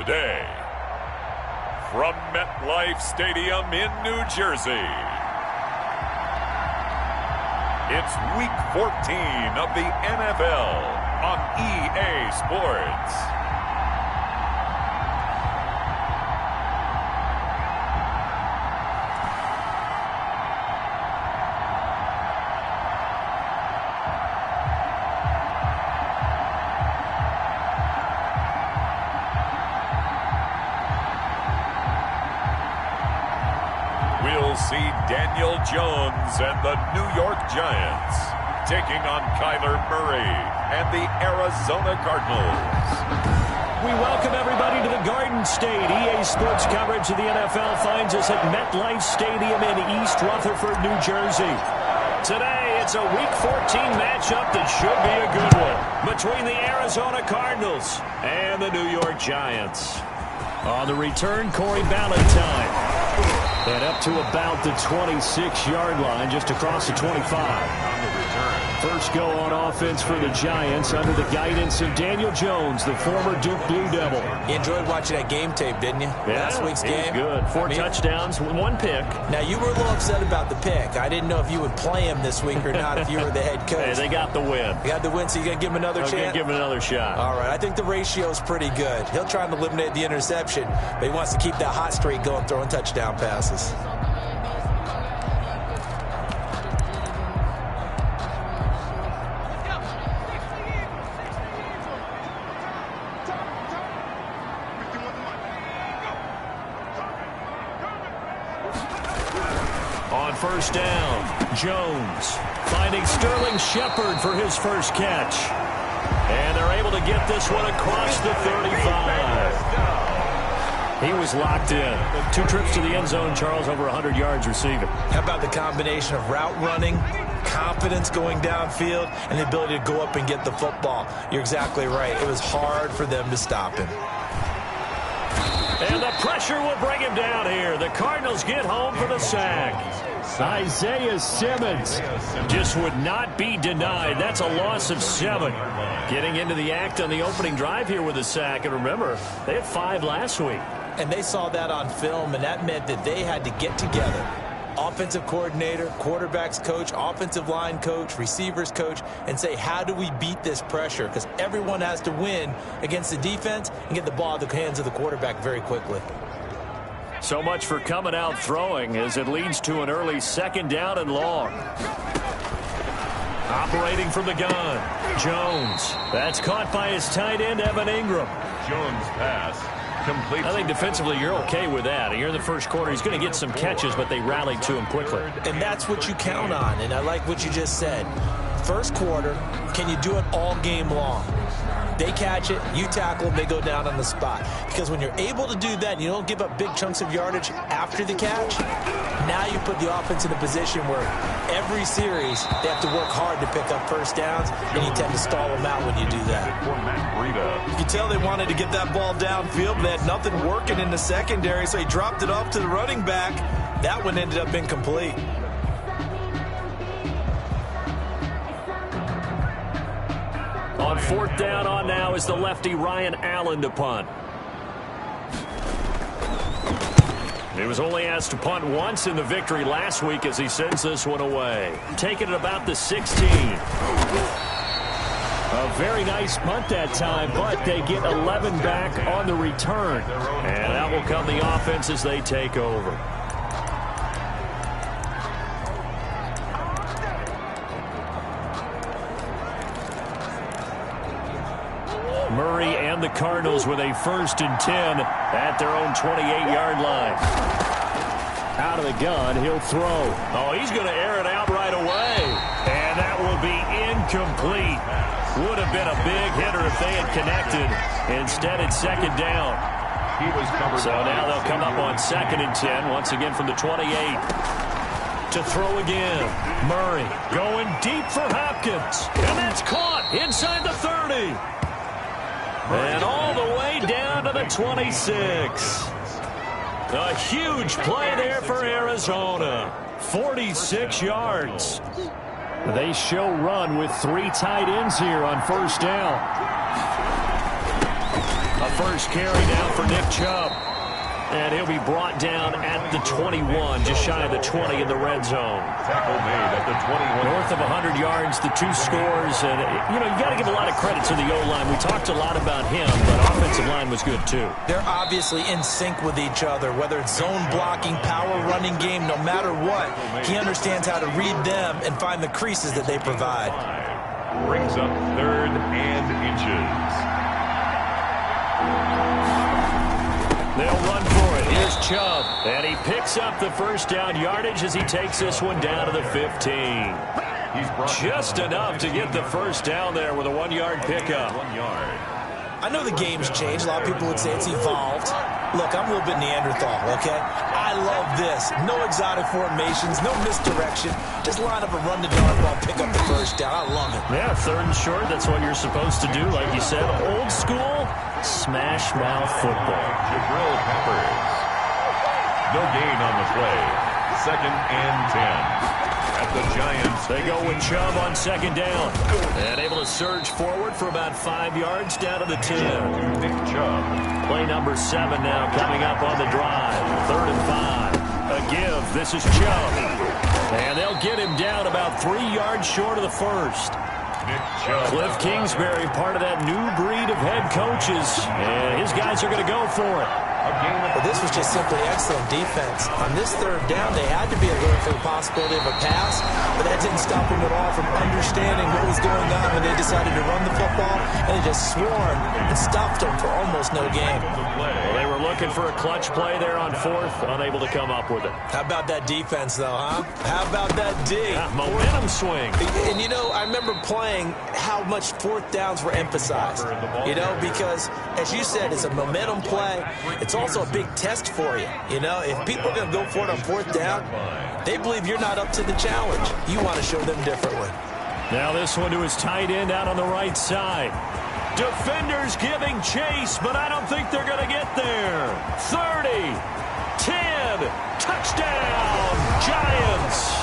today, from MetLife Stadium in New Jersey, it's Week 14 of the NFL on EA Sports. We'll see Daniel Jones and the New York Giants taking on Kyler Murray and the Arizona Cardinals. We welcome everybody to the Garden State. EA Sports coverage of the NFL finds us at MetLife Stadium in East Rutherford, New Jersey. Today, it's a Week 14 matchup that should be a good one between the Arizona Cardinals and the New York Giants. On the return, Corey Ballantyne. And up to about the 26-yard line, just across the 25. On the return. First go on offense for the Giants under the guidance of Daniel Jones, the former Duke Blue Devil. You enjoyed watching that game tape, didn't you? Yeah, last week's game. Good. Four touchdowns, one pick. Now, you were a little upset about the pick. I didn't know if you would play him this week or not if you were the head coach. Hey, they got the win. You got the win, so you're going to give him another chance? I'm going to give him another shot. All right. I think the ratio is pretty good. He'll try and eliminate the interception, but he wants to keep that hot streak going, throwing touchdown passes. On first down, Jones finding Sterling Shepard for his first catch. And they're able to get this one across the 35. He was locked in. 2 trips to the end zone, Charles, over 100 yards receiving. How about the combination of route running, confidence going downfield, and the ability to go up and get the football? You're exactly right. It was hard for them to stop him. And the pressure will bring him down here. The Cardinals get home for the sack. Isaiah Simmons just would not be denied. That's a loss of 7. Getting into the act on the opening drive here with a sack. And remember, they had 5 last week. And they saw that on film, and that meant that they had to get together. Offensive coordinator, quarterbacks coach, offensive line coach, receivers coach, and say, how do we beat this pressure? Because everyone has to win against the defense and get the ball out of the hands of the quarterback very quickly. So much for coming out throwing as it leads to an early 2nd down and long. Operating from the gun, Jones. That's caught by his tight end, Evan Ingram. Jones pass. Complete. I think defensively you're okay with that. Here in the first quarter, he's going to get some catches, but they rallied to him quickly. And that's what you count on, and I like what you just said. First quarter, can you do it all game long? They catch it, you tackle them, they go down on the spot. Because when you're able to do that and you don't give up big chunks of yardage after the catch, now you put the offense in a position where every series they have to work hard to pick up first downs, and you tend to stall them out when you do that. You can tell they wanted to get that ball downfield, but they had nothing working in the secondary, so he dropped it off to the running back. That one ended up incomplete. On 4th down on now is the lefty Ryan Allen to punt. He was only asked to punt once in the victory last week as he sends this one away. Taking it about the 16. A very nice punt that time, but they get 11 back on the return. And out will come the offense as they take over. Murray and the Cardinals with a 1st and 10 at their own 28-yard line. Out of the gun, he'll throw. Oh, he's going to air it out right away. And that will be incomplete. Would have been a big hitter if they had connected. Instead, it's 2nd down. So now they'll come up on 2nd and 10, once again from the 28. To throw again. Murray going deep for Hopkins. And that's caught inside the 30. And all the way down to the 26. A huge play there for Arizona. 46 yards. They show run with 3 tight ends here on 1st down. A first carry now for Nick Chubb. And he'll be brought down at the 21, just shy of the 20 in the red zone. Tackle made at the 21. North of 100 yards, the 2 scores. And, you got to give a lot of credit to the O-line. We talked a lot about him, but offensive line was good, too. They're obviously in sync with each other, whether it's zone blocking, power running game, no matter what. He understands how to read them and find the creases that they provide. Brings up 3rd and inches. They'll run for it. Here's Chubb. And he picks up the first down yardage as he takes this one down to the 15. Just enough to get the first down there with a 1-yard pickup. 1 yard. I know the game's changed. A lot of people would say it's evolved. Look, I'm a little bit Neanderthal, okay? I love this. No exotic formations, no misdirection. Just line up and run the dodgeball, pick up the first down. I love it. Yeah, 3rd and short, that's what you're supposed to do. Like you said, old school, smash mouth football. Jabril Peppers. No gain on the play. 2nd and 10. At the Giants. They go with Chubb on 2nd down. And able to surge forward for about 5 yards down to the 10. Nick Chubb. Play number 7 now coming up on the drive. 3rd and 5. A give. This is Chubb. And they'll get him down about 3 yards short of the first. Nick Chubb. Cliff Kingsbury, part of that new breed of head coaches. And his guys are going to go for it. But this was just simply excellent defense. On this 3rd down, they had to be alert for the possibility of a pass, but that didn't stop them at all from understanding what was going on when they decided to run the football, and they just swarmed and stopped them for almost no gain. Well, they were looking for a clutch play there on 4th, unable to come up with it. How about that defense, though, huh? How about that D? Yeah, momentum swing. And, I remember playing how much 4th downs were emphasized, because, as you said, it's a momentum play. It's also a big test for you. If people are going to go for it on 4th down, they believe you're not up to the challenge. You want to show them differently. Now this one to his tight end out on the right side. Defenders giving chase, but I don't think they're going to get there. 30, 10, touchdown, Giants.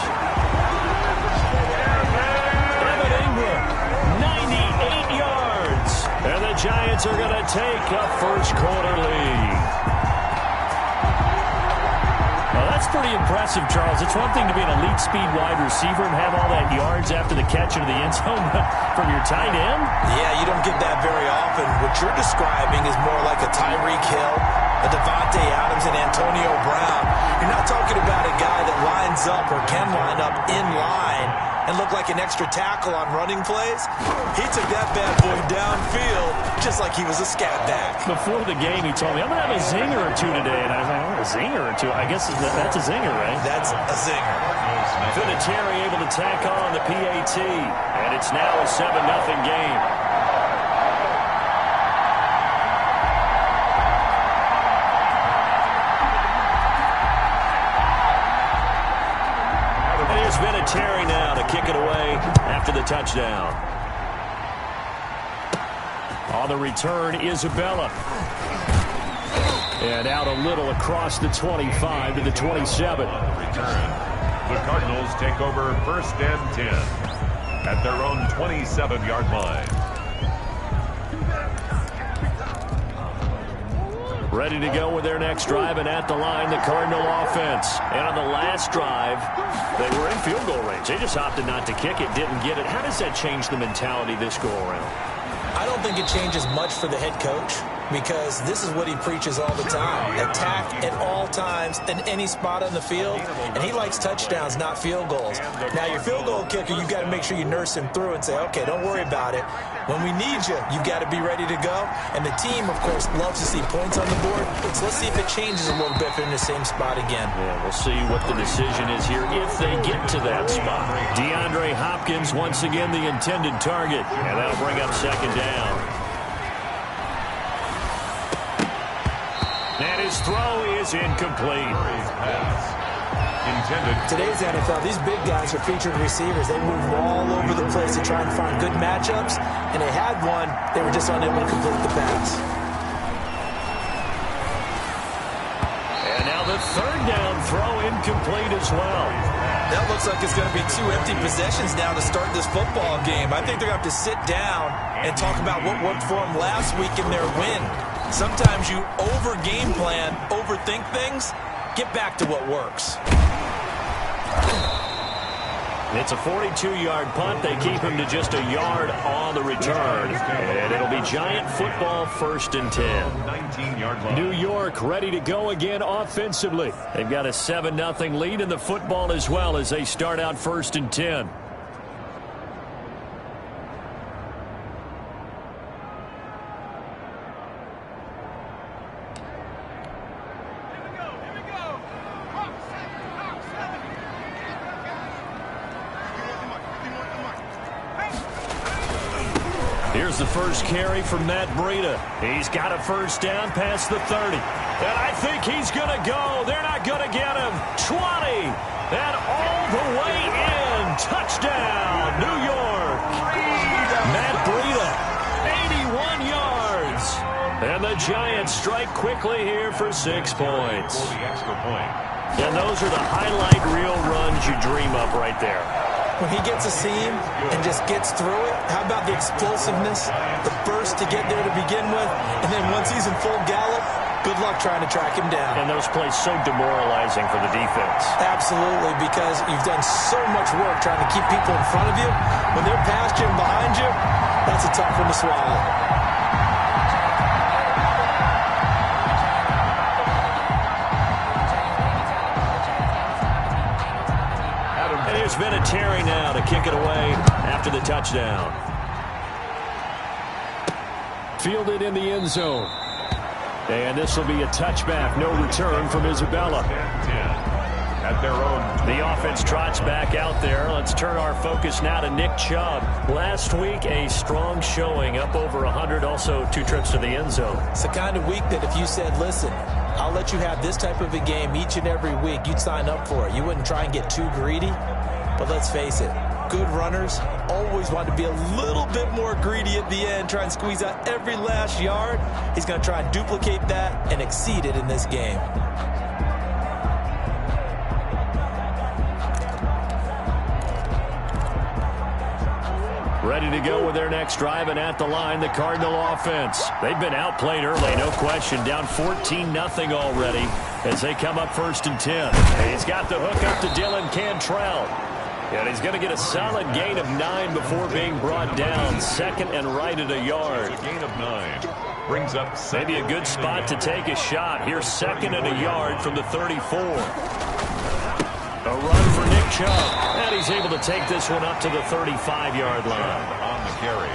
Evan Ingram, 98 yards. And the Giants are going to take a first quarter lead. Well, that's pretty impressive, Charles. It's one thing to be an elite speed wide receiver and have all that yards after the catch into the end zone, but from your tight end? Yeah, you don't get that very often. What you're describing is more like a Tyreek Hill, a Devontae Adams, and Antonio Brown. You're not talking about a guy that lines up or can line up in line and look like an extra tackle on running plays. He took that bad boy downfield just like he was a scat back. Before the game, he told me, I'm going to have a zinger or two today. And I was like, oh, a zinger or two? I guess that's a zinger, right? That's a zinger. Vinatieri able to tack on the PAT. And it's now a 7-0 game. Vinatieri now to kick it away after the touchdown. On the return, Isabella. And out a little across the 25 to the 27. Return. The Cardinals take over 1st and 10 at their own 27-yard line. Ready to go with their next drive, and at the line, the Cardinal offense. And on the last drive, they were in field goal range. They just opted not to kick it, didn't get it. How does that change the mentality this go-around? I don't think it changes much for the head coach, because this is what he preaches all the time. Attack at all times in any spot on the field, and he likes touchdowns, not field goals. Now, your field goal kicker, you've got to make sure you nurse him through and say, okay, don't worry about it. When we need you, you've got to be ready to go. And the team, of course, loves to see points on the board. So let's see if it changes a little bit if they're in the same spot again. Yeah, we'll see what the decision is here if they get to that spot. DeAndre Hopkins, once again, the intended target. And that'll bring up 2nd down. And his throw is incomplete. Today's NFL, these big guys are featured receivers. They move all over the place to try and find good matchups, and they had one. They were just unable to complete the pass. And now the 3rd down throw incomplete as well. That looks like it's going to be 2 empty possessions now to start this football game. I think they're going to have to sit down and talk about what worked for them last week in their win. Sometimes you over-game plan, overthink things. Get back to what works. It's a 42-yard punt. They keep him to just a yard on the return. And it'll be Giant football, 1st and 10. New York ready to go again offensively. They've got a 7-0 lead in the football as well as they start out 1st and 10. Here's the first carry from Matt Breida. He's got a first down past the 30. And I think he's going to go. They're not going to get him. 20. And all the way in. Touchdown, New York. Matt Breida, 81 yards. And the Giants strike quickly here for 6 points. And those are the highlight reel runs you dream up right there. When he gets a seam and just gets through it, how about the explosiveness, the burst to get there to begin with, and then once he's in full gallop, good luck trying to track him down. And those plays so demoralizing for the defense. Absolutely, because you've done so much work trying to keep people in front of you. When they're past you and behind you, that's a tough one to swallow. There's Vinatieri now to kick it away after the touchdown. Fielded in the end zone. And this will be a touchback. No return from Isabella. At their own. The offense trots back out there. Let's turn our focus now to Nick Chubb. Last week, a strong showing, up over 100, also 2 trips to the end zone. It's the kind of week that if you said, listen, I'll let you have this type of a game each and every week, you'd sign up for it. You wouldn't try and get too greedy. But let's face it, good runners always want to be a little bit more greedy at the end, try and squeeze out every last yard. He's going to try and duplicate that and exceed it in this game. Ready to go with their next drive, and at the line, the Cardinal offense. They've been outplayed early, no question. Down 14-0 already as they come up 1st and 10. And he's got the hook up to Dylan Cantrell. And he's going to get a solid gain of 9 before being brought down. 2nd and right at a yard. A gain of 9. Brings up maybe a good spot to take a shot. Here's 2nd and a yard from the 34. A run for Nick Chubb. And he's able to take this one up to the 35-yard line. On the carry.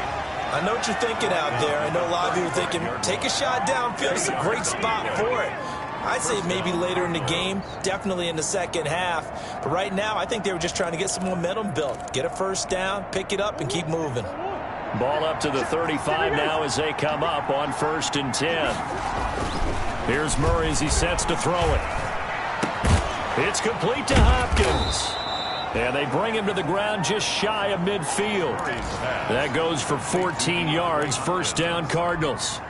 I know what you're thinking out there. I know a lot of you are thinking, take a shot downfield. It's a great spot for it. I'd say maybe later in the game, definitely in the second half. But right now, I think they were just trying to get some momentum built. Get a first down, pick it up, and keep moving. Ball up to the 35 now as they come up on 1st and 10. Here's Murray as he sets to throw it. It's complete to Hopkins. And they bring him to the ground just shy of midfield. That goes for 14 yards. First down, Cardinals.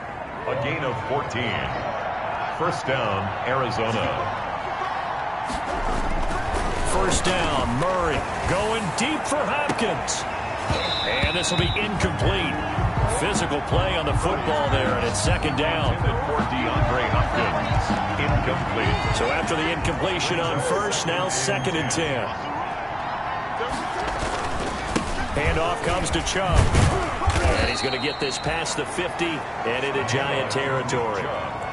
A gain of 14. First down, Arizona. First down, Murray going deep for Hopkins. And this will be incomplete. Physical play on the football there, and it's 2nd down. For DeAndre Hopkins, incomplete. So after the incompletion on first, now 2nd and 10. Handoff comes to Chubb. And he's going to get this past the 50 and into Giant territory.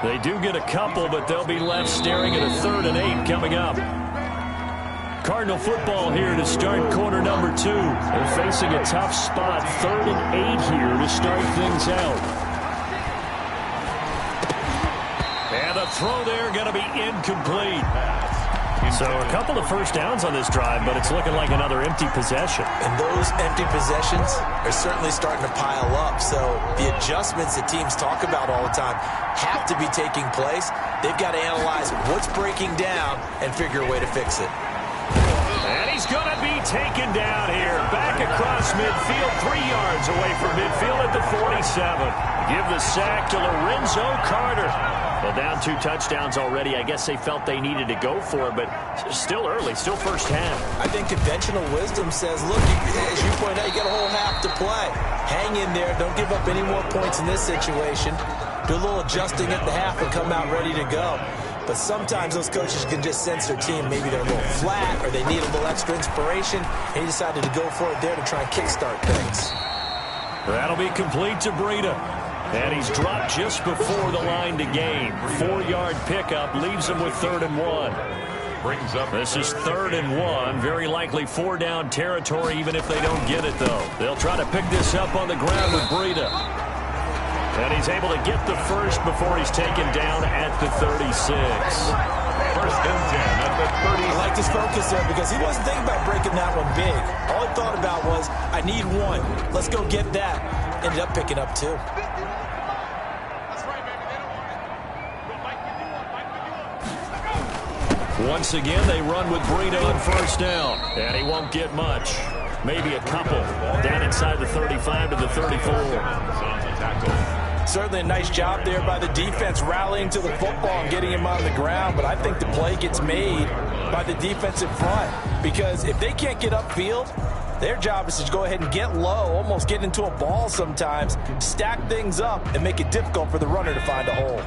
They do get a couple, but they'll be left staring at a 3rd and 8 coming up. Cardinal football here to start quarter number 2. They're facing a tough spot, 3rd and 8 here to start things out. And the throw there going to be incomplete. So a couple of first downs on this drive, but it's looking like another empty possession. And those empty possessions are certainly starting to pile up. So the adjustments that teams talk about all the time have to be taking place. They've got to analyze what's breaking down and figure a way to fix it. And he's going to be taken down here. Back across midfield, 3 yards away from midfield at the 47. Give the sack to Lorenzo Carter. Well, down 2 touchdowns already. I guess they felt they needed to go for it, but still early, still first half. I think conventional wisdom says, look, as you point out, you got a whole half to play. Hang in there. Don't give up any more points in this situation. do a little adjusting at the half, and come out ready to go. But sometimes those coaches can just sense their team. Maybe they're a little flat or they need a little extra inspiration. And he decided to go for it there to try and kickstart things. That'll be complete to Breida. And he's dropped just before the line to gain. 4-yard pickup leaves him with 3rd and 1. Brings up. This is 3rd and 1. Very likely 4-down territory, even if they don't get it, though. They'll try to pick this up on the ground with Breida. And he's able to get the first before he's taken down at the 36. 1st and 10 at the 30. I liked his focus there because he wasn't thinking about breaking that one big. All he thought about was, I need one. Let's go get that. Ended up picking up 2. Once again, they run with Breida on 1st down. And he won't get much. Maybe a couple. Down inside the 35 to the 34. Certainly a nice job there by the defense rallying to the football and getting him on the ground. But I think the play gets made by the defensive front. Because if they can't get upfield, their job is to go ahead and get low, almost get into a ball sometimes, stack things up, and make it difficult for the runner to find a hole.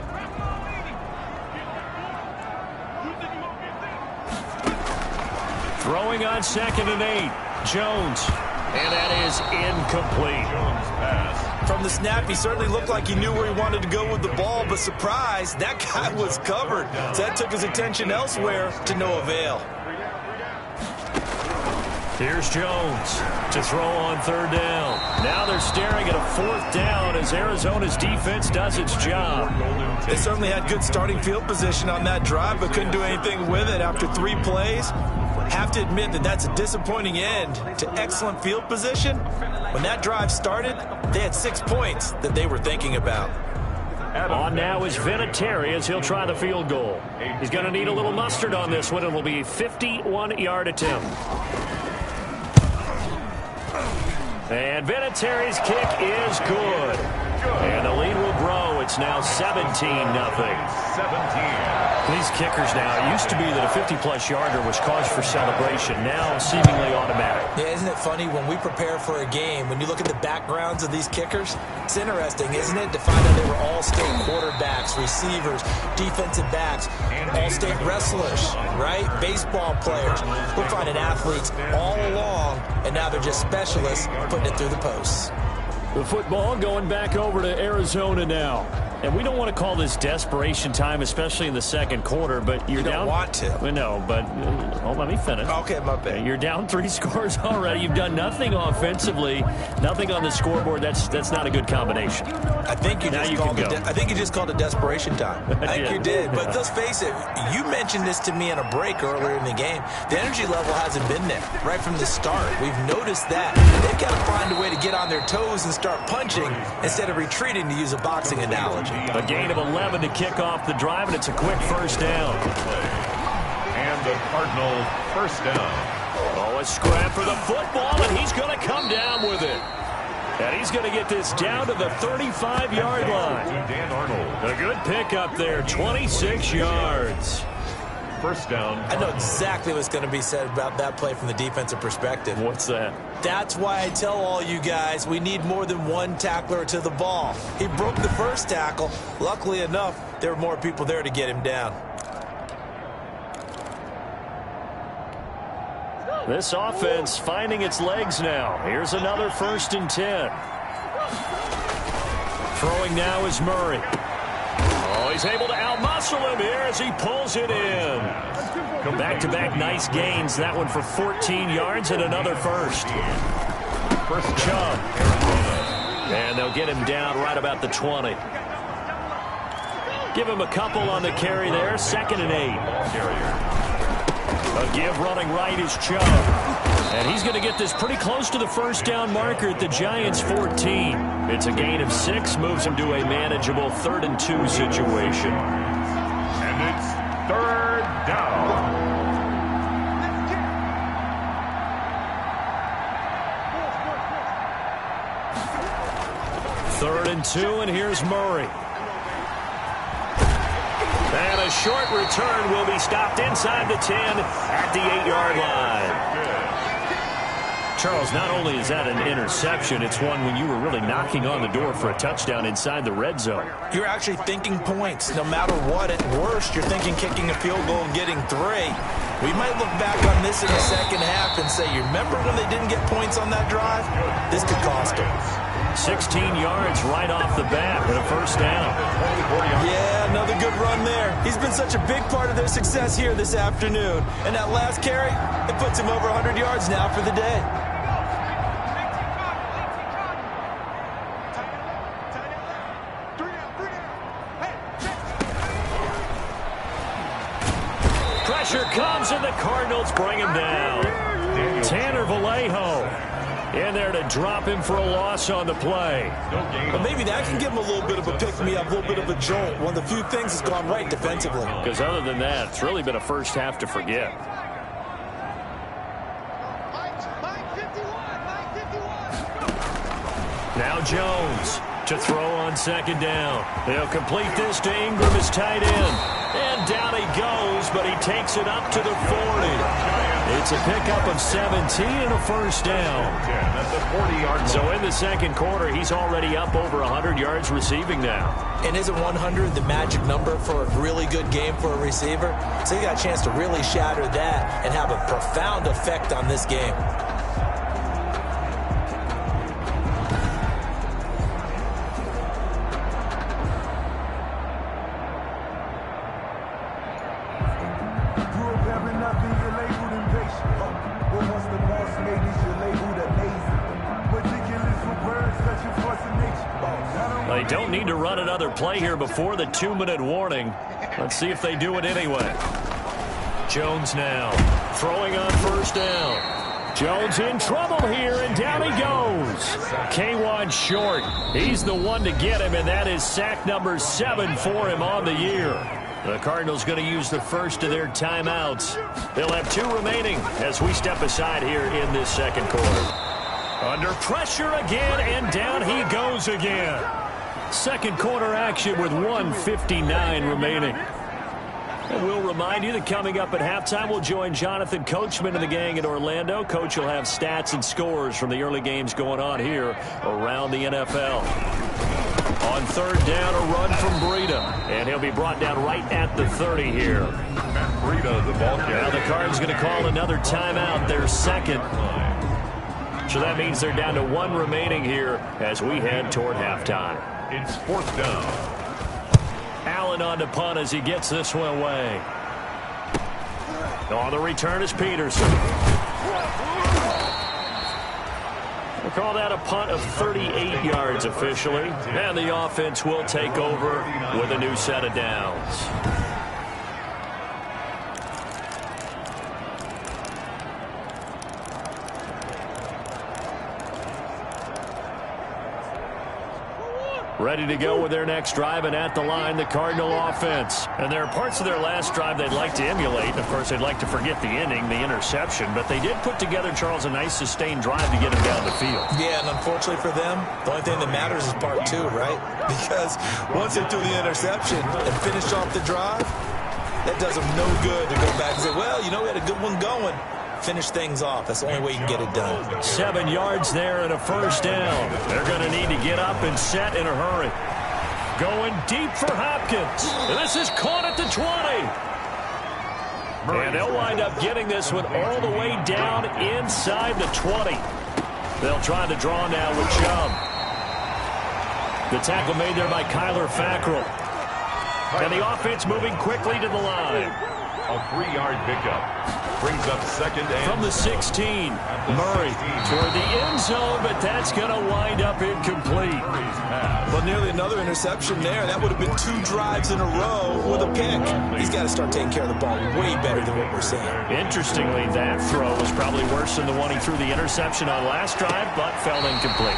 Throwing on 2nd and 8. Jones. And that is incomplete. Jones pass. From the snap, he certainly looked like he knew where he wanted to go with the ball, but surprise, that guy was covered. So that took his attention elsewhere to no avail. Here's Jones to throw on 3rd down. Now they're staring at a 4th down as Arizona's defense does its job. They certainly had good starting field position on that drive, but couldn't do anything with it after 3 plays. Have to admit that that's a disappointing end to excellent field position. When that drive started, they had 6 points that they were thinking about. On now is Vinatieri as he'll try the field goal. He's going to need a little mustard on this one. It will be a 51-yard attempt. And Vinatieri's kick is good. And the lead will grow. It's now 17-0. 17. These kickers now, it used to be that a 50-plus yarder was cause for celebration. Now seemingly automatic. Yeah, isn't it funny when we prepare for a game, when you look at the backgrounds of these kickers, it's interesting, isn't it, to find out they were all-state quarterbacks, receivers, defensive backs, all-state wrestlers, right? Baseball players. We're finding athletes all along, and now they're just specialists putting it through the posts. The football going back over to Arizona now. And we don't want to call this desperation time, especially in the 2nd quarter, but you're down. You don't want to. No, but let me finish. Okay, my bad. You're down 3 scores already. You've done nothing offensively, nothing on the scoreboard. That's not a good combination. I think you just called it desperation time. I think you did. But let's face it, you mentioned this to me in a break earlier in the game. The energy level hasn't been there right from the start. We've noticed that. They've got to find a way to get on their toes and start punching instead of retreating, to use a boxing analogy. A gain of 11 to kick off the drive, and it's a quick 1st down. And the Cardinal 1st down. Oh, a scrap for the football, and he's going to come down with it. And he's going to get this down to the 35-yard line. Dan Arnold. A good pickup there, 26 yards. 1st down. I know exactly what's going to be said about that play from the defensive perspective. What's that? That's why I tell all you guys we need more than one tackler to the ball. He broke the first tackle. Luckily enough, there were more people there to get him down. This offense finding its legs now. Here's another 1st and 10. Throwing now is Murray. Oh, he's able to outmuscle him here as he pulls it in. Back-to-back nice gains. That one for 14 yards and another first. Chubb. And they'll get him down right about the 20. Give him a couple on the carry there. 2nd and 8. A give running right is Chubb. And he's going to get this pretty close to the 1st down marker at the Giants' 14. It's a gain of 6, moves him to a manageable 3rd and 2 situation. And it's 3rd down. 3rd and 2, and here's Murray. And a short return will be stopped inside the 10 at the 8-yard line. Charles, not only is that an interception, it's one when you were really knocking on the door for a touchdown inside the red zone. You're actually thinking points. No matter what, at worst, you're thinking kicking a field goal and getting 3. We might look back on this in the second half and say, you remember when they didn't get points on that drive? This could cost them. 16 yards right off the bat with a first down. Yeah, another good run there. He's been such a big part of their success here this afternoon. And that last carry, it puts him over 100 yards now for the day. Pressure comes and the Cardinals bring him down. Tanner Vallejo in there to drop him for a loss on the play. But maybe that can give him a little bit of a pick-me-up, a little bit of a jolt. One of the few things that's gone right defensively. Because other than that, it's really been a first half to forget. Now Jones to throw on second down. They'll complete this to Ingram as tight end. And down he goes, but he takes it up to the 40. It's a pickup of 17 and a first down. So in the second quarter, he's already up over 100 yards receiving now. And isn't 100 the magic number for a really good game for a receiver? So he got a chance to really shatter that and have a profound effect on this game. They don't need to run another play here before the 2-minute warning. Let's see if they do it anyway. Jones now throwing on first down. Jones in trouble here, and down he goes. K1 short. He's the one to get him, and that is sack number 7 for him on the year. The Cardinals going to use the first of their timeouts. They'll have 2 remaining as we step aside here in this second quarter. Under pressure again, and down he goes again. Second quarter action with 1:59 remaining. And we'll remind you that coming up at halftime, we'll join Jonathan Coachman and the gang in Orlando. Coach will have stats and scores from the early games going on here around the NFL. On third down, a run from Breida. And he'll be brought down right at the 30 here. Breida, the ball carrier. Now the Cards going to call another timeout, their second. So that means they're down to 1 remaining here as we head toward halftime. It's 4th down. Allen on to punt as he gets this one away. On the return is Peterson. We'll call that a punt of 38 yards officially. And the offense will take over with a new set of downs. Ready to go with their next drive, and at the line, the Cardinal offense. And there are parts of their last drive they'd like to emulate. Of course, they'd like to forget the inning, the interception. But they did put together, Charles, a nice sustained drive to get him down the field. Yeah, and unfortunately for them, the only thing that matters is part 2, right? Because once they threw the interception and finished off the drive, that does them no good to go back and say, well, you know, we had a good one going. Finish things off. That's the only way you can get it done. 7 yards there and a first down. They're going to need to get up and set in a hurry. Going deep for Hopkins. And this is caught at the 20. And they'll wind up getting this one all the way down inside the 20. They'll try the draw now with Chubb. The tackle made there by Kyler Fackrell. And the offense moving quickly to the line. A 3-yard pickup. Brings up second and from the 16. Murray toward the end zone, but that's going to wind up incomplete. Well, nearly another interception there. That would have been 2 drives in a row with a pick. He's got to start taking care of the ball way better than what we're seeing. Interestingly, that throw was probably worse than the one he threw the interception on last drive, but fell incomplete.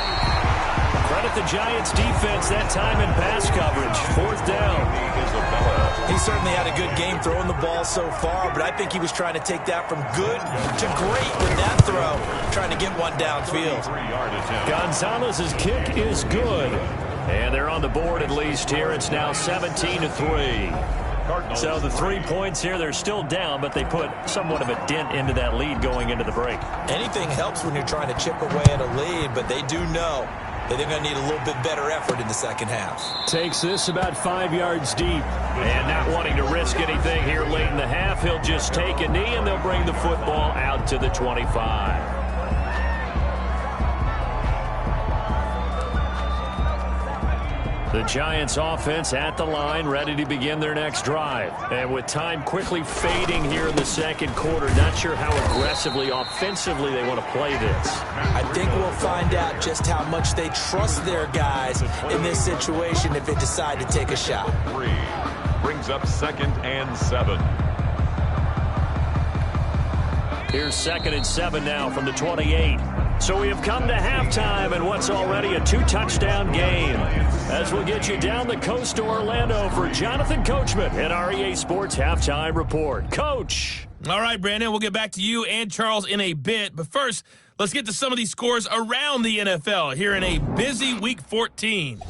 Credit the Giants defense that time in pass coverage. 4th down. He certainly had a good game throwing the ball so far, but I think he was trying to take that from good to great with that throw, trying to get one downfield. Gonzalez's kick is good. And they're on the board at least here. It's now 17-3. So the 3 points here, they're still down, but they put somewhat of a dent into that lead going into the break. Anything helps when you're trying to chip away at a lead, but they do know that they're going to need a little bit better effort in the second half. Takes this about 5 yards deep. And not wanting to risk anything here late in the half, he'll just take a knee, and they'll bring the football out to the 25. The Giants offense at the line, ready to begin their next drive. And with time quickly fading here in the second quarter, not sure how aggressively, offensively they want to play this. I think we'll find out just how much they trust their guys in this situation if they decide to take a shot. 3 brings up 2nd and 7. Here's 2nd and 7 now from the 28. So we have come to halftime in what's already a 2-touchdown game. As we'll get you down the coast to Orlando for Jonathan Coachman at our EA Sports Halftime Report. Coach. All right, Brandon, we'll get back to you and Charles in a bit. But first, let's get to some of these scores around the NFL here in a busy Week 14.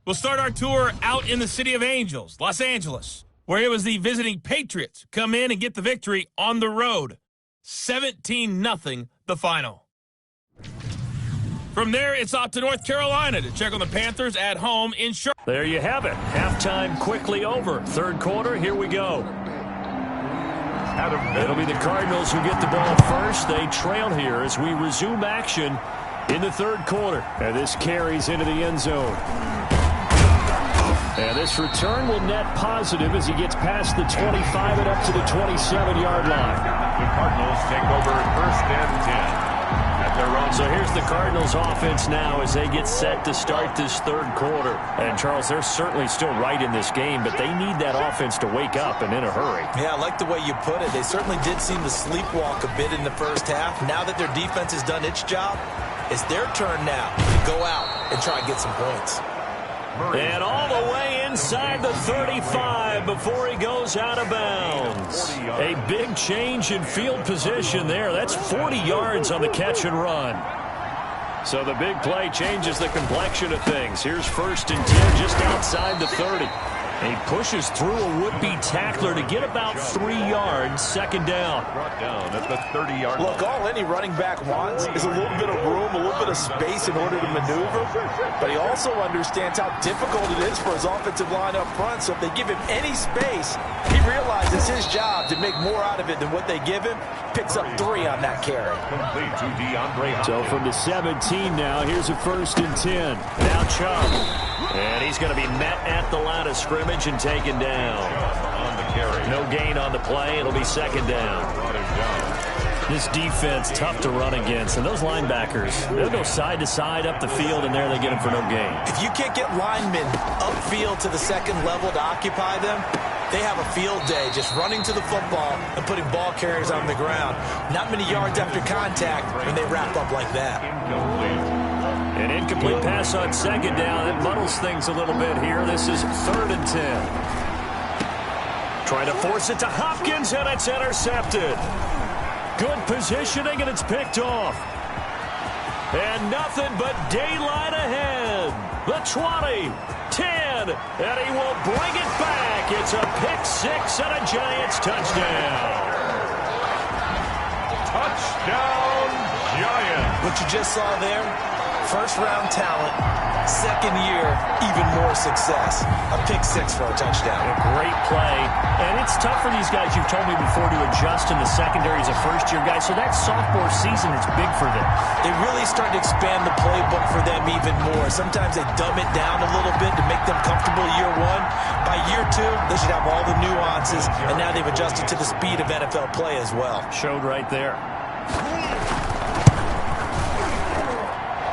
We'll start our tour out in the City of Angels, Los Angeles, where it was the visiting Patriots come in and get the victory on the road. 17-0 the final. From there, it's off to North Carolina to check on the Panthers at home in Charlotte. There you have it. Halftime quickly over. Third quarter, here we go. It'll be the Cardinals who get the ball first. They trail here as we resume action in the third quarter. And this carries into the end zone. And this return will net positive as he gets past the 25 and up to the 27-yard line. The Cardinals take over 1st and 10 at their own. So here's the Cardinals offense now as they get set to start this third quarter. And, Charles, they're certainly still right in this game, but they need that offense to wake up and in a hurry. Yeah, I like the way you put it. They certainly did seem to sleepwalk a bit in the first half. Now that their defense has done its job, it's their turn now to go out and try and get some points. And all the way inside the 35 before he goes out of bounds. A big change in field position there. That's 40 yards on the catch and run. So the big play changes the complexion of things. Here's 1st and 10 just outside the 30. And he pushes through a would-be tackler to get about 3 yards, 2nd down. Brought down at the 30-yard line. Look, all any running back wants is a little bit of room, a little bit of space in order to maneuver. But he also understands how difficult it is for his offensive line up front. So if they give him any space, he realizes his job to make more out of it than what they give him. Picks up 3 on that carry. Complete to DeAndre. So from the 17 now, here's a 1st and 10. Now Chubb. And he's going to be met at the line of scrimmage and taken down. On the carry. No gain on the play. It'll be 2nd down. Brought him down. This defense, tough to run against. And those linebackers, they'll go side to side up the field, and there they get them for no gain. If you can't get linemen upfield to the second level to occupy them, they have a field day just running to the football and putting ball carriers on the ground. Not many yards after contact when they wrap up like that. Incomplete. An incomplete pass on 2nd down. That muddles things a little bit here. This is 3rd and 10. Trying to force it to Hopkins, and it's intercepted. Good positioning, and it's picked off. And nothing but daylight ahead. The 20, 10, and he will bring it back. It's a pick 6 and a Giants touchdown. Touchdown, Giants. What you just saw there, first-round talent, second year, even more success. A pick 6 for a touchdown. A great play. And it's tough for these guys, you've told me before, to adjust in the secondary as a first-year guy. So that sophomore season is big for them. They really start to expand the playbook for them even more. Sometimes they dumb it down a little bit to make them comfortable year 1. By year 2, they should have all the nuances, and now they've adjusted to the speed of NFL play as well. Showed right there.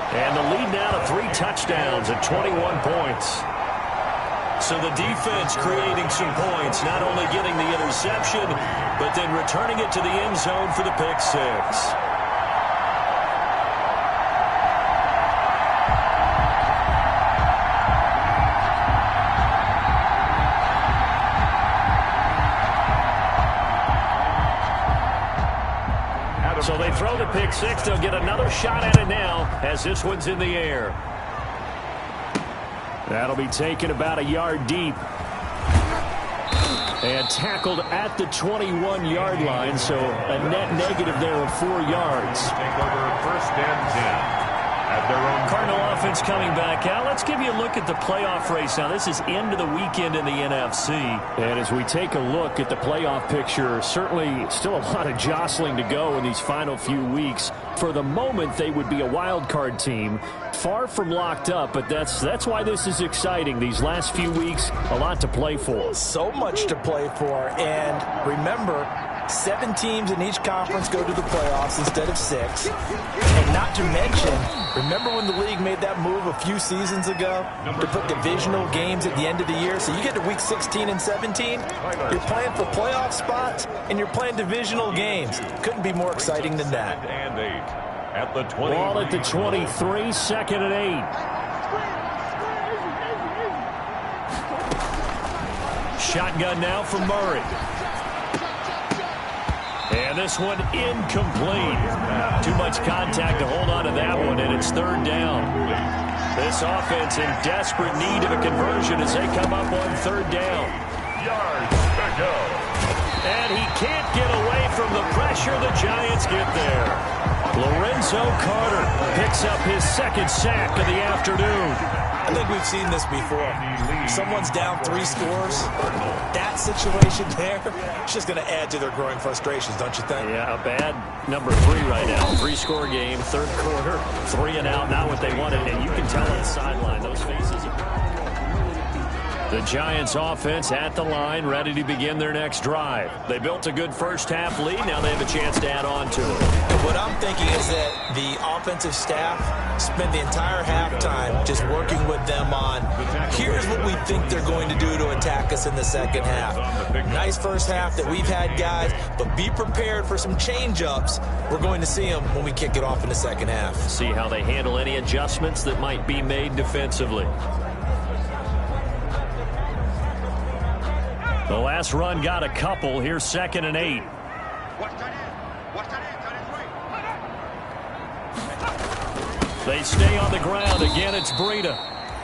And the lead now to 3 touchdowns at 21 points. So the defense creating some points, not only getting the interception, but then returning it to the end zone for the pick 6. So they throw the pick 6. They'll get another shot at it now as this one's in the air. That'll be taken about a yard deep. And tackled at the 21-yard line, so a net negative there of 4 yards. Take over first and 10. At their own Cardinal offense coming back out. Let's give you a look at the playoff race. Now, this is end of the weekend in the NFC. And as we take a look at the playoff picture, certainly still a lot of jostling to go in these final few weeks. For the moment, they would be a wild card team. Far from locked up, but that's why this is exciting. These last few weeks, a lot to play for. So much to play for. And remember, 7 teams in each conference go to the playoffs instead of 6. And not to mention, remember when the league made that move a few seasons ago to put divisional games at the end of the year? So you get to week 16 and 17, you're playing for playoff spots, and you're playing divisional games. Couldn't be more exciting than that. and 8. At the 20. Ball at the 23, second and 8. Shotgun now for Murray. And this one incomplete. Too much contact to hold on to that one, and it's third down. This offense in desperate need of a conversion as they come up on third down. Yards to go. And he can't get away from the pressure. The Giants get there. Lorenzo Carter picks up his second sack of the afternoon. I think we've seen this before. Someone's down 3 scores. That situation there, it's just going to add to their growing frustrations, don't you think? Yeah, a bad number 3 right now. 3-score game, third quarter, 3 and out, not what they wanted. And you can tell on the sideline, those faces. The Giants offense at the line, ready to begin their next drive. They built a good first-half lead. Now they have a chance to add on to it. What I'm thinking is that the offensive staff spent the entire halftime just working with them on, here's what we think they're going to do to attack us in the second half. Nice first half that we've had, guys, but be prepared for some change-ups. We're going to see them when we kick it off in the second half. See how they handle any adjustments that might be made defensively. The last run got a couple. Here's second and 8. They stay on the ground. Again, it's Breida.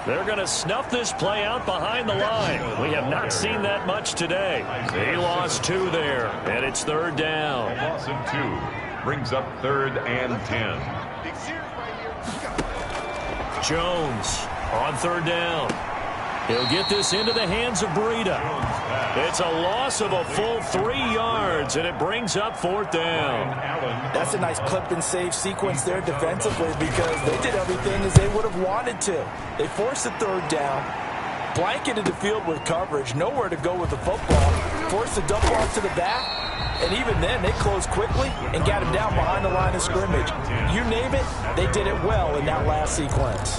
They're going to snuff this play out behind the line. We have not seen that much today. He lost 2 there, and it's third down. Loss of 2 brings up third and 10. Jones on third down. He'll get this into the hands of Breida. It's a loss of a full 3 yards, and it brings up fourth down. That's a nice clip and save sequence there defensively because they did everything as they would have wanted to. They forced the third down, blanketed the field with coverage, nowhere to go with the football, forced the dump off to the back, and even then they closed quickly and got him down behind the line of scrimmage. You name it, they did it well in that last sequence.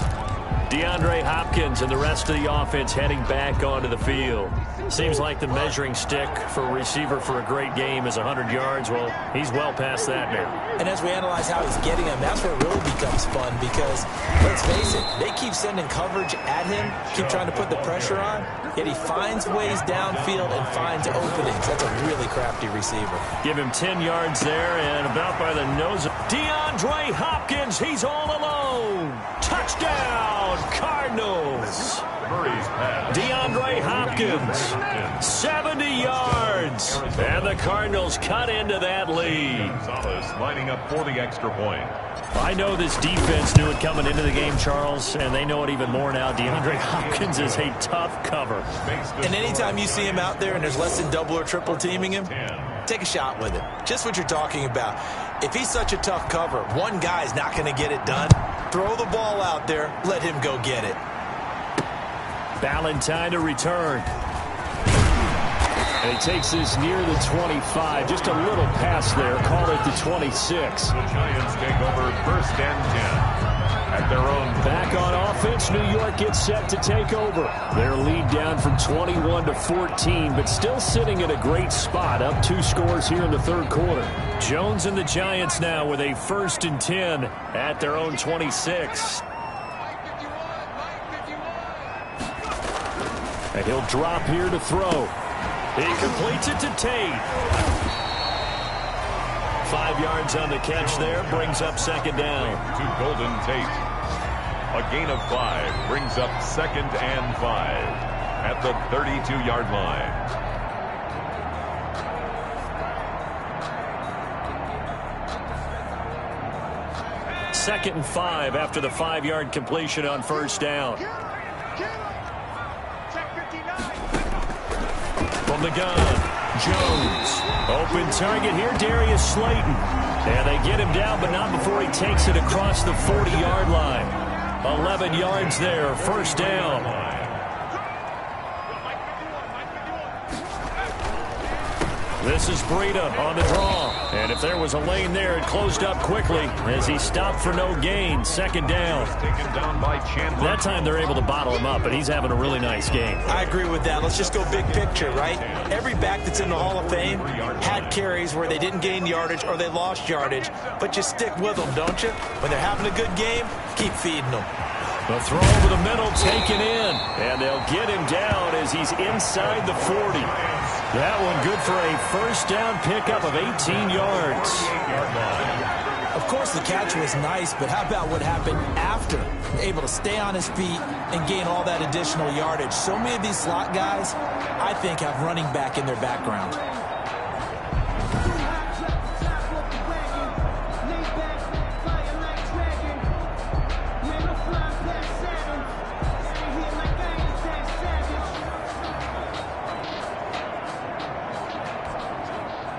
DeAndre Hopkins and the rest of the offense heading back onto the field. Seems like the measuring stick for a receiver for a great game is 100 yards. Well, he's well past that now. And as we analyze how he's getting them, that's where it really becomes fun because, let's face it, they keep sending coverage at him, keep trying to put the pressure on, yet he finds ways downfield and finds openings. That's a really crafty receiver. Give him 10 yards there and about by the nose of DeAndre Hopkins. He's all alone. Touchdown, Cardinals. DeAndre Hopkins, 70 yards, and the Cardinals cut into that lead. Lining up for the extra point. I know this defense knew it coming into the game, Charles, and they know it even more now. DeAndre Hopkins is a tough cover. And anytime you see him out there and there's less than double or triple teaming him, take a shot with it. Just what you're talking about. If he's such a tough cover, one guy's not going to get it done. Throw the ball out there. Let him go get it. Ballantyne to return. And he takes this near the 25. Just a little pass there. Call it the 26. The Giants take over first and 10. At their own. Back on offense, New York gets set to take over. Their lead down from 21 to 14, but still sitting in a great spot. Up 2 scores here in the third quarter. Jones and the Giants now with a first and 10 at their own 26. And he'll drop here to throw. He completes it to Tate. 5 yards on the catch there, brings up second down. To Golden Tate. A gain of 5 brings up 2nd and 5 at the 32-yard line. Second and 5 after the 5-yard completion on first down. From the gun, Jones. Open target here, Darius Slayton. And they get him down, but not before he takes it across the 40-yard line. 11 yards there, first down. This is Breida on the draw. And if there was a lane there, it closed up quickly as he stopped for no gain. Second down. Taken down by Chandler. That time they're able to bottle him up, and he's having a really nice game. I agree with that. Let's just go big picture, right? Every back that's in the Hall of Fame had carries where they didn't gain yardage or they lost yardage, but you stick with them, don't you? When they're having a good game, keep feeding them. The throw over the middle taken in, and they'll get him down as he's inside the 40. That one good for a first down pickup of 18 yards. Of course, the catch was nice, but how about what happened after? Able to stay on his feet and gain all that additional yardage. So many of these slot guys, I think, have running back in their background.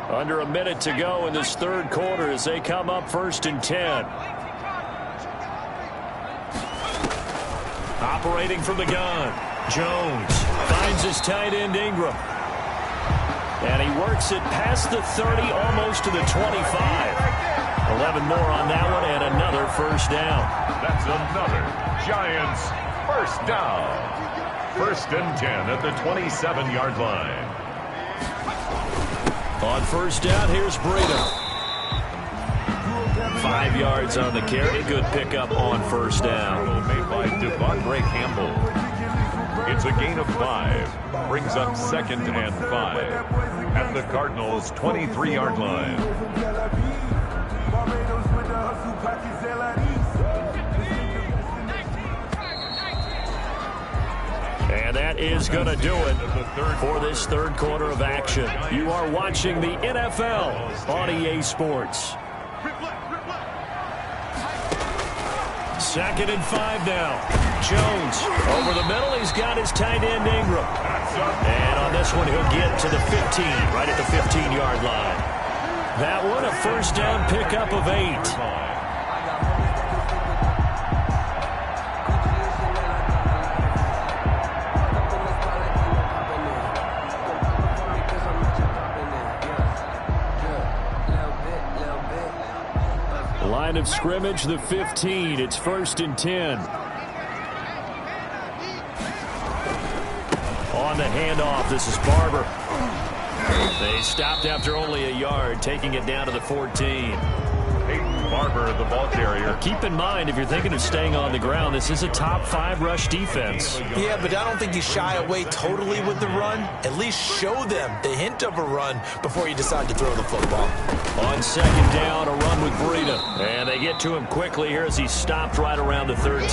Under a minute to go in this third quarter as they come up 1st and 10. Operating from the gun, Jones finds his tight end Ingram. And he works it past the 30, almost to the 25. 11 more on that one and another first down. That's another Giants first down. 1st and 10 at the 27-yard line. On first down, here's Breida. 5 yards on the carry. Good pickup on first down. Made by Devondre Campbell. It's a gain of 5. Brings up 2nd and 5 at the Cardinals' 23-yard line. And that is going to do it for this third quarter of action. You are watching the NFL on EA Sports. 2nd and 5 now. Jones over the middle. He's got his tight end Ingram. And on this one, he'll get to the 15, right at the 15-yard line. That one, a first down pickup of 8. Line of scrimmage, the 15. It's 1st and 10. On the handoff, this is Barber. They stopped after only a yard, taking it down to the 14. Barber, the ball carrier. Keep in mind, if you're thinking of staying on the ground, this is a top 5 rush defense. Yeah, but I don't think you shy away totally with the run. At least show them the hint of a run before you decide to throw the football. On second down, a run with Breida. And they get to him quickly here as he stopped right around the 13.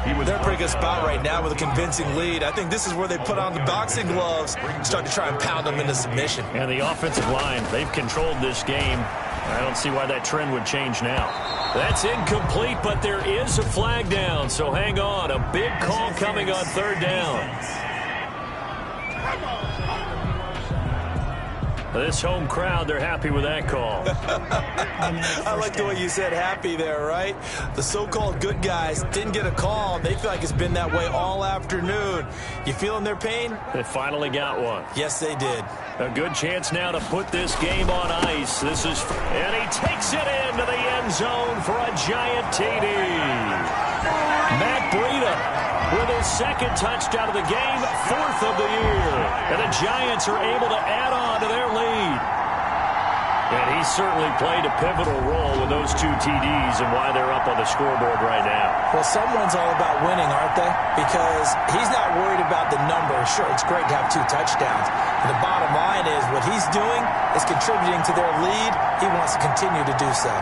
They're in a pretty good spot right now with a convincing lead. I think this is where they put on the boxing gloves, start to try and pound them into submission. And the offensive line, they've controlled this game. I don't see why that trend would change now. That's incomplete, but there is a flag down, so hang on. A big call coming on third down. This home crowd, they're happy with that call. I like the way you said happy there, right? The so-called good guys didn't get a call. They feel like it's been that way all afternoon. You feeling their pain? They finally got one. Yes, they did. A good chance now to put this game on ice. And he takes it into the end zone for a giant TD. Matt Breida with his second touchdown of the game, 4th of the year. And the Giants are able to add on to their lead. And he certainly played a pivotal role with those 2 TDs and why they're up on the scoreboard right now. Well, someone's all about winning, aren't they? Because he's not worried about the number. Sure, it's great to have 2 touchdowns. And the bottom line is what he's doing is contributing to their lead. He wants to continue to do so.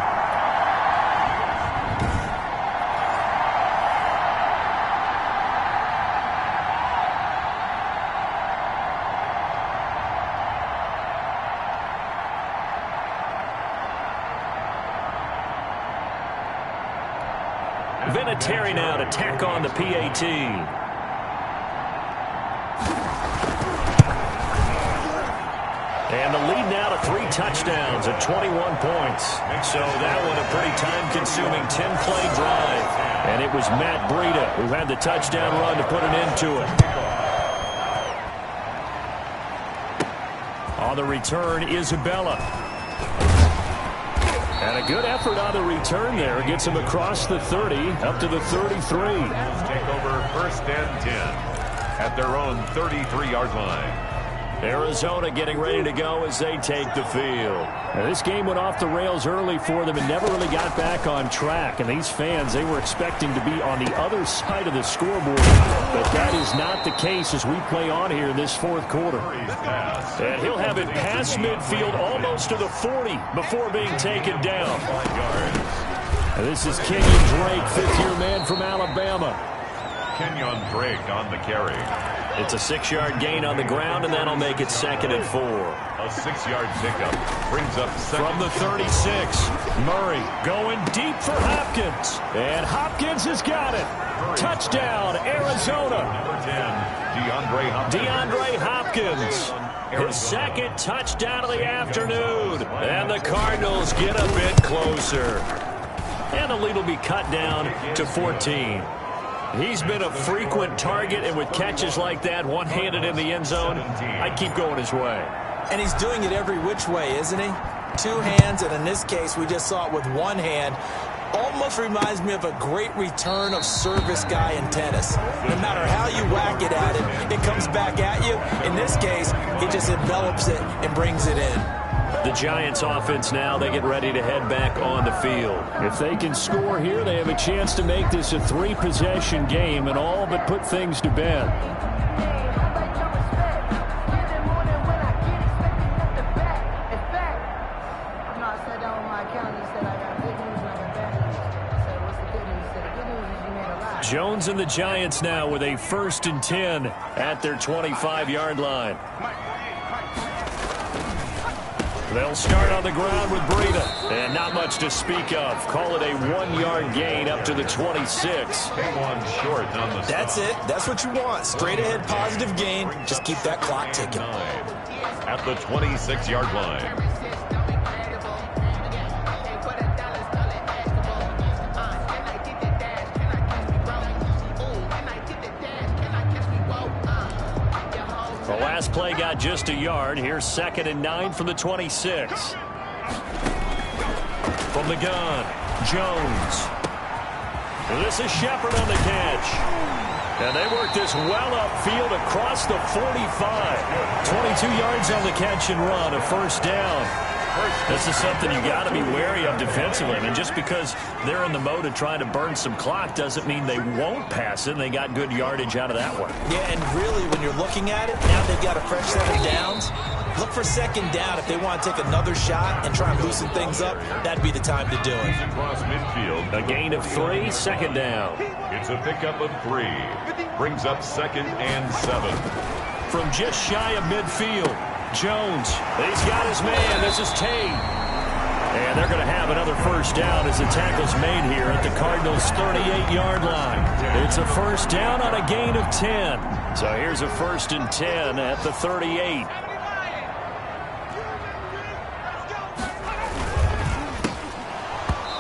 Vinatieri now to tack on the PAT. And the lead now to 3 touchdowns at 21 points. So that one a pretty time-consuming 10-play drive. And it was Matt Breida who had the touchdown run to put an end to it. On the return, Isabella. And a good effort on the return there. Gets him across the 30, up to the 33. Take over 1st and 10 at their own 33-yard line. Arizona getting ready to go as they take the field. Now, this game went off the rails early for them and never really got back on track. And these fans, they were expecting to be on the other side of the scoreboard. But that is not the case as we play on here in this 4th quarter. And he'll have it past midfield almost to the 40 before being taken down. And this is Kenyon Drake, 5th-year man from Alabama. Kenyon Drake on the carry. It's a 6-yard gain on the ground, and that'll make it 2nd and 4. A 6-yard pickup brings up second. From the 36, Murray going deep for Hopkins. And Hopkins has got it. Touchdown, Arizona. Number 10, DeAndre Hopkins. His 2nd touchdown of the afternoon. And the Cardinals get a bit closer. And the lead will be cut down to 14. He's been a frequent target, and with catches like that, one-handed in the end zone, I'd keep going his way. And he's doing it every which way, isn't he? 2 hands, and in this case, we just saw it with 1 hand. Almost reminds me of a great return of service guy in tennis. No matter how you whack it at him, it comes back at you. In this case, he just envelops it and brings it in. The Giants offense now, they get ready to head back on the field. If they can score here, they have a chance to make this a 3-possession game and all but put things to bed. Jones and the Giants now with a 1st and 10 at their 25-yard line. They'll start on the ground with Breida. And not much to speak of. Call it a 1-yard gain up to the 26. One short on the That's it. That's what you want. Straight ahead positive gain. Just keep that clock ticking. At the 26-yard line. The last play got just a yard. Here's 2nd and 9 from the 26. From the gun, Jones. This is Shepard on the catch. And they work this well upfield across the 45. 22 yards on the catch and run, a 1st down. This is something you got to be wary of defensively. I mean, just because they're in the mode of trying to burn some clock doesn't mean they won't pass it. And they got good yardage out of that one. Yeah, and really, when you're looking at it, now they've got a fresh set of downs. Look for 2nd down if they want to take another shot and try and loosen things up. That'd be the time to do it. Across midfield. A gain of 3, 2nd down. It's a pickup of 3. Brings up 2nd and 7. From just shy of midfield, Jones. He's got his man. This is Tate. And they're going to have another 1st down as the tackle's made here at the Cardinals' 38-yard line. It's a 1st down on a gain of 10. So here's a 1st and 10 at the 38.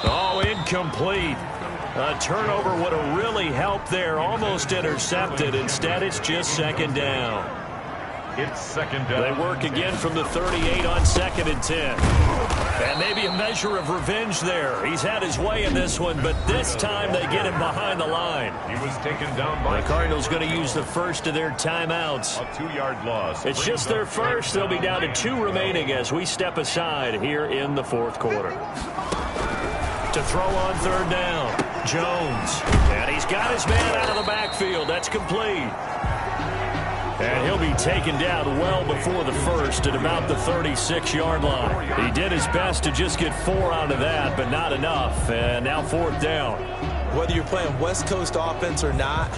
Oh, incomplete. A turnover would have really helped there. Almost intercepted. Instead, it's just 2nd down. It's 2nd down. They work again from the 38 on 2nd and 10. And maybe a measure of revenge there. He's had his way in this one, but this time they get him behind the line. He was taken down by... The Cardinals going to use the first of their timeouts. A 2-yard loss. It's just their first. They'll be down to 2 remaining as we step aside here in the 4th quarter. To throw on 3rd down, Jones. And he's got his man out of the backfield. That's complete. And he'll be taken down well before the 1st at about the 36-yard line. He did his best to just get 4 out of that, but not enough. And now 4th down. Whether you're playing West Coast offense or not,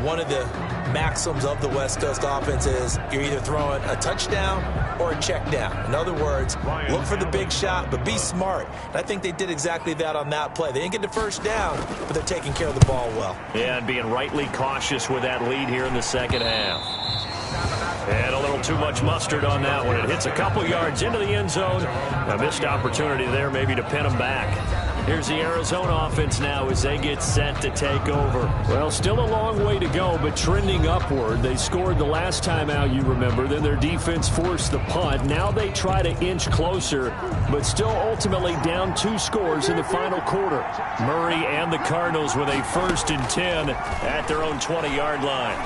one of the maxims of the West Coast offense is you're either throwing a touchdown or a check down. In other words, look for the big shot, but be smart. And I think they did exactly that on that play. They didn't get the first down, but they're taking care of the ball well. Yeah, and being rightly cautious with that lead here in the second half. And a little too much mustard on that one. It hits a couple yards into the end zone. A missed opportunity there maybe to pin them back. Here's the Arizona offense now as they get set to take over. Well, still a long way to go, but trending upward. They scored the last time out, you remember. Then their defense forced the punt. Now they try to inch closer, but still ultimately down 2 scores in the final quarter. Murray and the Cardinals with a 1st and 10 at their own 20-yard line.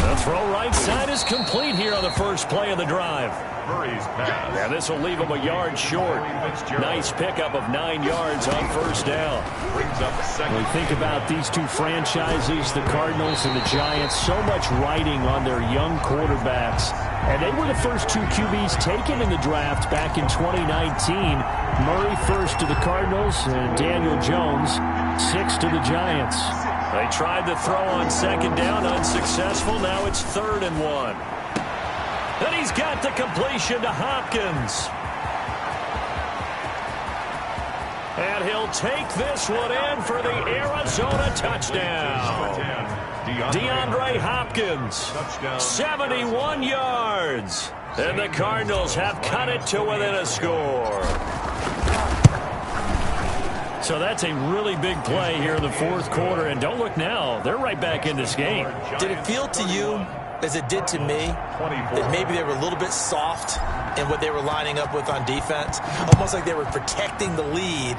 The throw right side is complete here on the first play of the drive. Murray's pass. And this will leave him a yard short. Nice pickup of 9 yards on first down. Brings up second. When we think about these two franchises, the Cardinals and the Giants, so much riding on their young quarterbacks. And they were the first 2 QBs taken in the draft back in 2019. Murray first to the Cardinals and Daniel Jones 6th to the Giants. They tried to throw on second down, unsuccessful. Now it's 3rd and 1. Then he's got the completion to Hopkins. And he'll take this one in for the Arizona touchdown. DeAndre Hopkins, 71 yards. And the Cardinals have cut it to within a score. So that's a really big play here in the 4th quarter. And don't look now, they're right back in this game. Did it feel to you, as it did to me, that maybe they were a little bit soft in what they were lining up with on defense? Almost like they were protecting the lead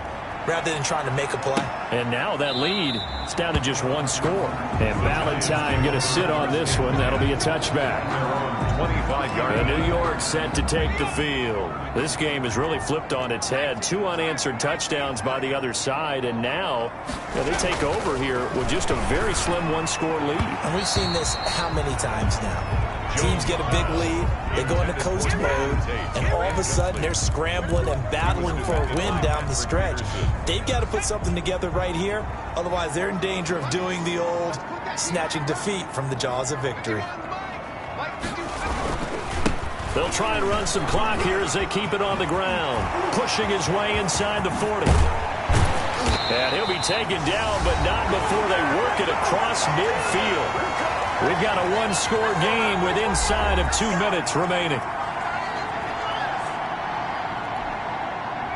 rather than trying to make a play. And now that lead is down to just 1 score. And Valentine going to sit on this one. That'll be a touchback. 25-yard. New York set to take the field. This game is really flipped on its head. 2 unanswered touchdowns by the other side. And now they take over here with just a very slim 1-score lead. And we've seen this how many times now? Teams get a big lead, they go into coast mode, and all of a sudden they're scrambling and battling for a win down the stretch. They've got to put something together right here, otherwise they're in danger of doing the old snatching defeat from the jaws of victory. They'll try and run some clock here as they keep it on the ground, pushing his way inside the 40. And he'll be taken down, but not before they work it across midfield. We've got a 1-score game with inside of 2 minutes remaining.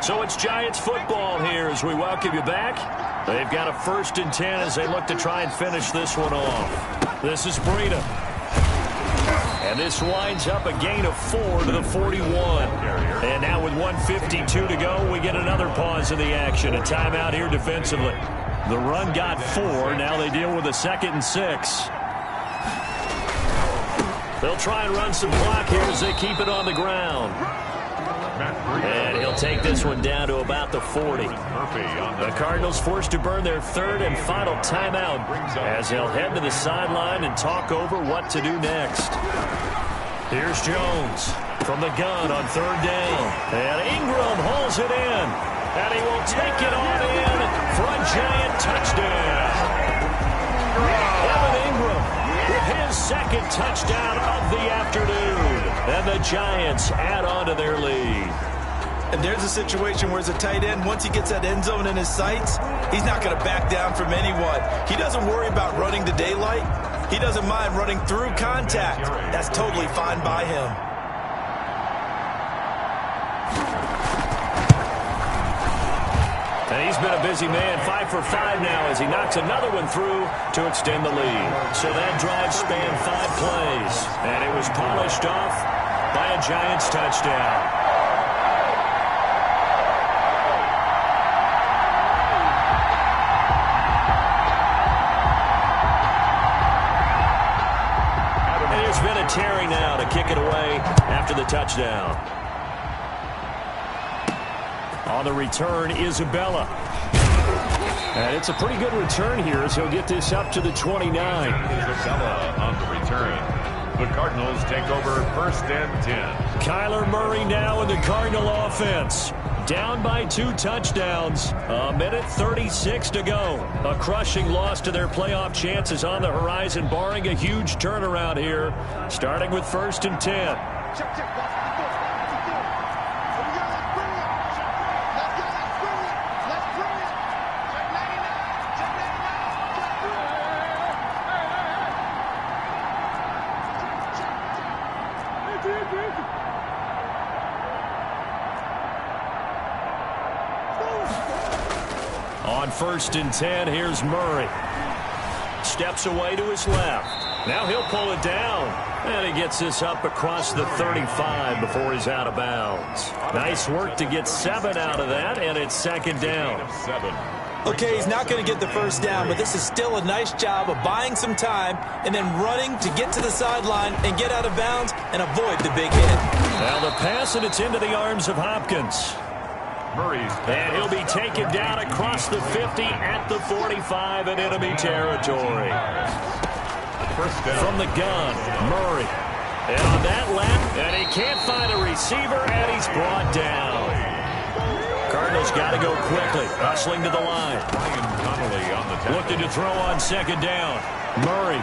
So it's Giants football here as we welcome you back. They've got a 1st and 10 as they look to try and finish this one off. This is Breida. And this winds up a gain of 4 to the 41. And now with 1:52 to go, we get another pause in the action. A timeout here defensively. The run got 4. Now they deal with a 2nd and 6. They'll try and run some clock here as they keep it on the ground. And he'll take this one down to about the 40. The Cardinals forced to burn their 3rd and final timeout as they'll head to the sideline and talk over what to do next. Here's Jones from the gun on 3rd down. And Ingram holds it in. And he will take it on in for a Giant touchdown. Evan Ingram with his 2nd touchdown of the afternoon. And the Giants add on to their lead. And there's a situation where as a tight end, once he gets that end zone in his sights, he's not going to back down from anyone. He doesn't worry about running to daylight. He doesn't mind running through contact. That's totally fine by him. And he's been a busy man, 5 for 5 now as he knocks another one through to extend the lead. So that drive spanned 5 plays, and it was polished off by a Giants touchdown. And there's been a Terry now to kick it away after the touchdown. On the return, Isabella. And it's a pretty good return here as he'll get this up to the 29. Isabella on the return. The Cardinals take over 1st and 10. Kyler Murray now in the Cardinal offense. down by 2 touchdowns. A minute 36 to go. A crushing loss to their playoff chances on the horizon, barring a huge turnaround here, starting with 1st and 10. On 1st and 10, here's Murray. Steps away to his left. Now he'll pull it down. And he gets this up across the 35 before he's out of bounds. Nice work to get 7 out of that, and it's 2nd down. Okay, he's not going to get the 1st down, but this is still a nice job of buying some time and then running to get to the sideline and get out of bounds and avoid the big hit. Now the pass, and it's into the arms of Hopkins. And he'll be taken down across the 50 at the 45 in enemy territory. From the gun, Murray. And on that lap, and he can't find a receiver, and he's brought down. Cardinals got to go quickly, hustling to the line. Looking to throw on 2nd down. Murray.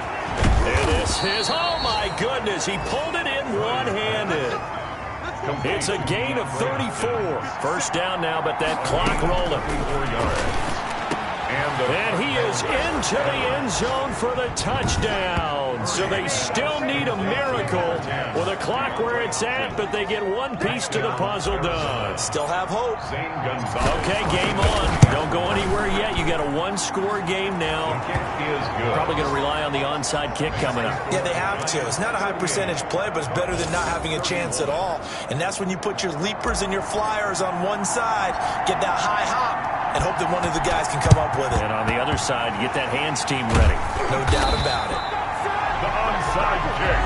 And this is, oh my goodness, he pulled it in one-handed. It's a gain of 34. 1st down now, but that clock rolling. And he is into the end zone for the touchdown. So they still need a miracle with a clock where it's at, but they get one piece to the puzzle done. Still have hope. Okay, game on. Don't go anywhere yet. You got a 1-score game now. Probably going to rely on the onside kick coming up. Yeah, they have to. It's not a high percentage play, but it's better than not having a chance at all. And that's when you put your leapers and your flyers on one side, get that high hop, and hope that one of the guys can come up with it. And on the other side, get that hands team ready. No doubt about it. The onside kick.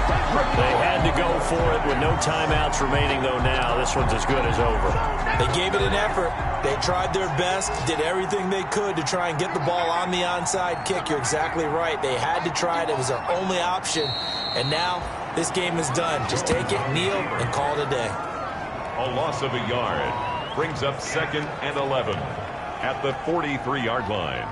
They had to go for it with no timeouts remaining, though now. This one's as good as over. They gave it an effort. They tried their best, did everything they could to try and get the ball on the onside kick. You're exactly right. They had to try it. It was their only option. And now this game is done. Just take it, kneel, and call it a day. A loss of a yard brings up 2nd and 11 at the 43-yard line.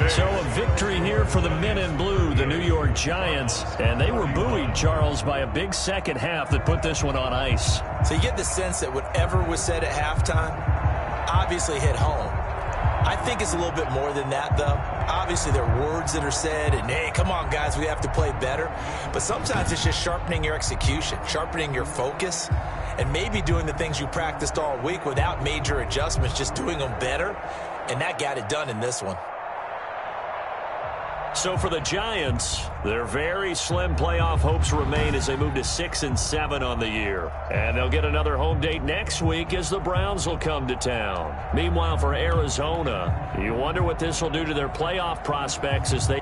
So a victory here for the men in blue, the New York Giants. And they were buoyed, Charles, by a big second half that put this one on ice. So you get the sense that whatever was said at halftime obviously hit home. I think it's a little bit more than that, though. Obviously, there are words that are said, and, hey, come on, guys, we have to play better. But sometimes it's just sharpening your execution, sharpening your focus, and maybe doing the things you practiced all week without major adjustments, just doing them better. And that got it done in this one. So for the Giants, their very slim playoff hopes remain as they move to 6 and 7 on the year. And they'll get another home date next week as the Browns will come to town. Meanwhile, for Arizona, you wonder what this will do to their playoff prospects as they